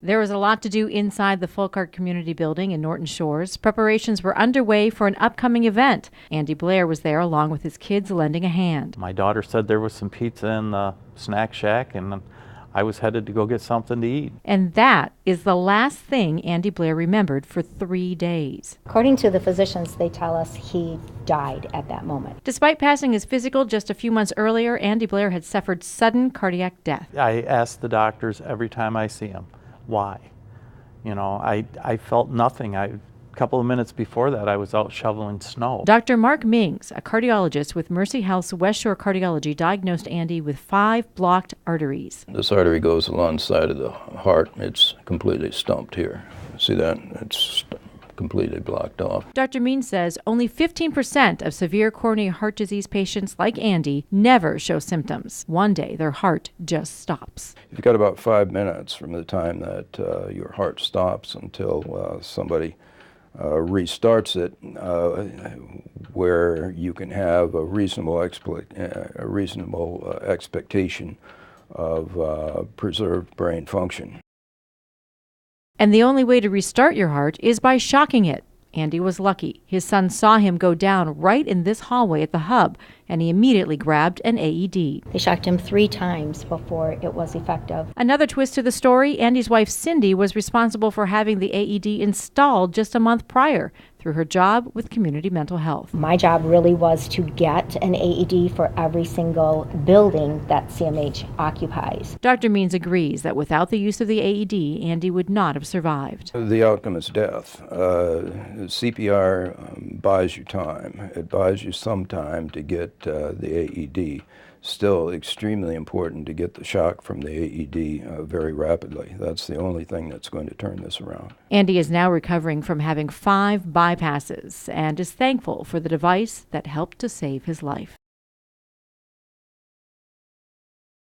There was a lot to do inside the Folkart Community Building in Norton Shores. Preparations were underway for an upcoming event. Andy Blair was there along with his kids lending a hand. My daughter said there was some pizza in the snack shack, and I was headed to go get something to eat. And that is the last thing Andy Blair remembered for 3 days. According to the physicians, they tell us he died at that moment. Despite passing his physical just a few months earlier, Andy Blair had suffered sudden cardiac death. I ask the doctors every time I see him, why? You know, I felt nothing. A couple of minutes before that, I was out shoveling snow. Dr. Mark Mings, a cardiologist with Mercy Health's West Shore Cardiology, diagnosed Andy with 5 blocked arteries. This artery goes alongside of the heart. It's completely stumped here. See that? It's completely blocked off. Dr. Mings says only 15% of severe coronary heart disease patients like Andy never show symptoms. One day, their heart just stops. You've got about 5 minutes from the time that your heart stops until somebody restarts it, where you can have a reasonable expectation of preserved brain function. And the only way to restart your heart is by shocking it. Andy was lucky. His son saw him go down right in this hallway at the hub, and he immediately grabbed an AED. They shocked him 3 times before it was effective. Another twist to the story, Andy's wife Cindy was responsible for having the AED installed just a month prior through her job with Community Mental Health. My job really was to get an AED for every single building that CMH occupies. Dr. Means agrees that without the use of the AED, Andy would not have survived. The outcome is death. CPR buys you time. It buys you some time to get the AED. Still extremely important to get the shock from the AED very rapidly. That's the only thing that's going to turn this around. Andy is now recovering from having 5 bypasses and is thankful for the device that helped to save his life.